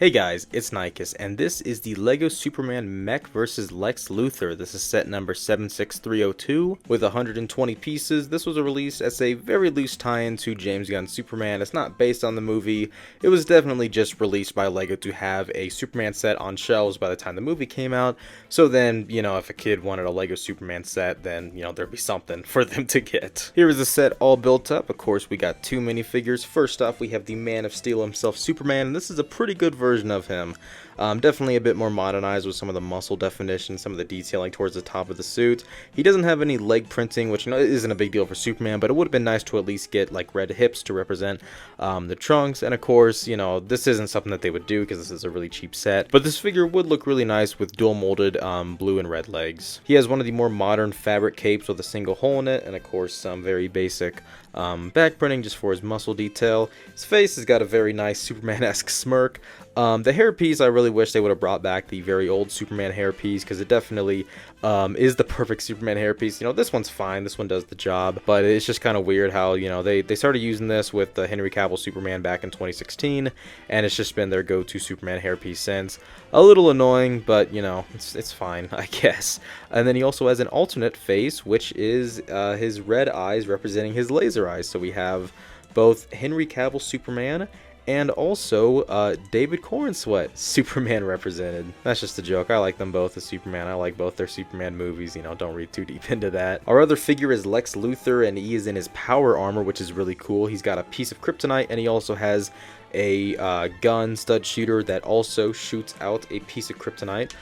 Hey guys, it's Nikes, and this is the LEGO Superman Mech vs. Lex Luthor. This is set number 76302 with 120 pieces. This was released as a very loose tie-in to James Gunn's Superman. It's not based on the movie. It was definitely just released by LEGO to have a Superman set on shelves by the time the movie came out. So then, if a kid wanted a LEGO Superman set, then, there'd be something for them to get. Here is the set all built up. Of course, we got two minifigures. First off, we have the Man of Steel himself, Superman, and this is a pretty good version of him. Definitely a bit more modernized with some of the muscle definition, some of the detailing towards the top of the suit. He doesn't have any leg printing, which isn't a big deal for Superman, but it would have been nice to at least get like red hips to represent the trunks. And of course, this isn't something that they would do because this is a really cheap set, but this figure would look really nice with dual molded blue and red legs. He has one of the more modern fabric capes with a single hole in it, and of course some very basic back printing just for his muscle detail. His face has got a very nice Superman-esque smirk. The hairpiece, I really wish they would have brought back the very old Superman hairpiece, because it definitely is the perfect Superman hairpiece. This one's fine, this one does the job, but it's just kind of weird how, they started using this with the Henry Cavill Superman back in 2016, and it's just been their go-to Superman hairpiece since. A little annoying, but, it's fine, I guess. And then he also has an alternate face, which is his red eyes representing his laser eyes. So we have both Henry Cavill Superman and also David Corenswet Superman represented. That's just a joke. I like them both as Superman. I like both their Superman movies. Don't read too deep into that. Our other figure is Lex Luthor, and he is in his power armor, which is really cool. He's got a piece of kryptonite, and he also has a gun stud shooter that also shoots out a piece of kryptonite,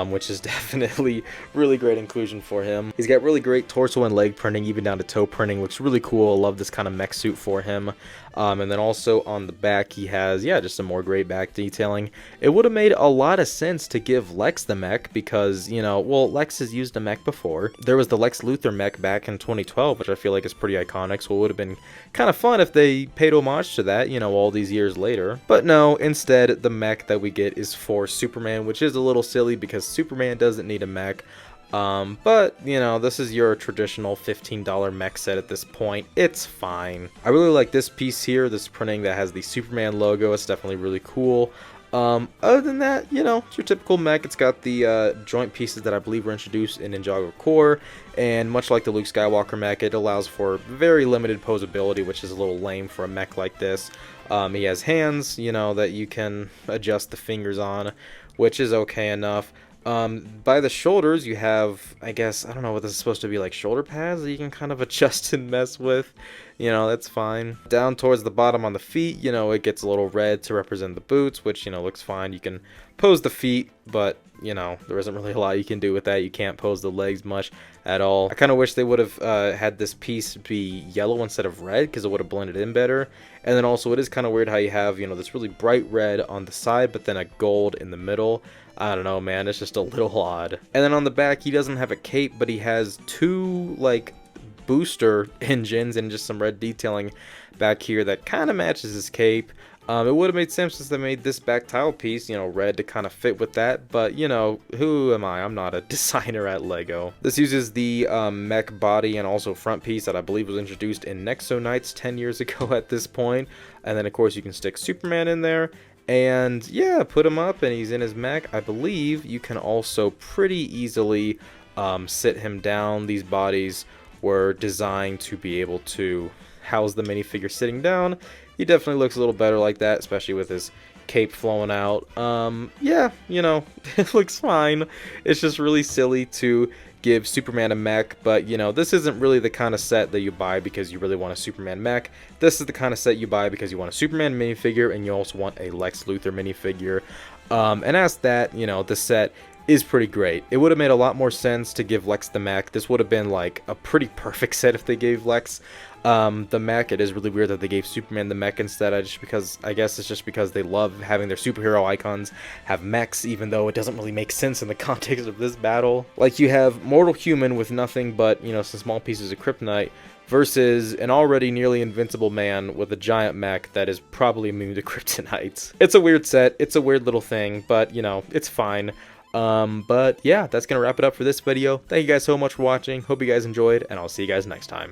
which is definitely really great inclusion for him. He's got really great torso and leg printing, even down to toe printing. Looks really cool. I love this kind of mech suit for him. And then also on the back he has, just some more great back detailing. It would have made a lot of sense to give Lex the mech because, Lex has used a mech before. There was the Lex Luthor mech back in 2012, which I feel like is pretty iconic, so it would have been kind of fun if they paid homage to that, all these years later. But no, instead the mech that we get is for Superman, which is a little silly because Superman doesn't need a mech. But this is your traditional $15 mech set at this point. It's fine. I really like this piece here, this printing that has the Superman logo. It's definitely really cool. Other than that, it's your typical mech. It's got the joint pieces that I believe were introduced in Ninjago Core, and much like the Luke Skywalker mech, it allows for very limited posability, which is a little lame for a mech like this. He has hands, that you can adjust the fingers on, which is okay enough. By the shoulders you have, I guess, I don't know what this is supposed to be, like shoulder pads that you can kind of adjust and mess with. That's fine. Down towards the bottom on the feet, it gets a little red to represent the boots, which, looks fine. You can pose the feet, but, there isn't really a lot you can do with that. You can't pose the legs much at all. I kind of wish they would have had this piece be yellow instead of red, because it would have blended in better. And then also it is kind of weird how you have, this really bright red on the side, but then a gold in the middle. I don't know, man, it's just a little odd. And then on the back, he doesn't have a cape, but he has two, like, booster engines and just some red detailing back here that kind of matches his cape. It would have made sense since they made this back tile piece, red to kind of fit with that, but, who am I? I'm not a designer at LEGO. This uses the mech body and also front piece that I believe was introduced in Nexo Knights 10 years ago at this point. And then, of course, you can stick Superman in there. And yeah, put him up and he's in his mech. I believe you can also pretty easily sit him down. These bodies were designed to be able to house the minifigure sitting down. He definitely looks a little better like that, especially with his cape flowing out. Yeah, it looks fine. It's just really silly to give Superman a mech, but this isn't really the kind of set that you buy because you really want a Superman mech. This is the kind of set you buy because you want a Superman minifigure and you also want a Lex Luthor minifigure. And as that, the set is pretty great. It would have made a lot more sense to give Lex the mech. This would have been like a pretty perfect set if they gave Lex the mech. It is really weird that they gave Superman the mech instead. I guess it's just because they love having their superhero icons have mechs, even though it doesn't really make sense in the context of this battle. Like, you have mortal human with nothing but, some small pieces of kryptonite versus an already nearly invincible man with a giant mech that is probably immune to kryptonite. It's a weird set. It's a weird little thing, but, it's fine. But yeah, that's gonna wrap it up for this video. Thank you guys so much for watching. Hope you guys enjoyed, and I'll see you guys next time.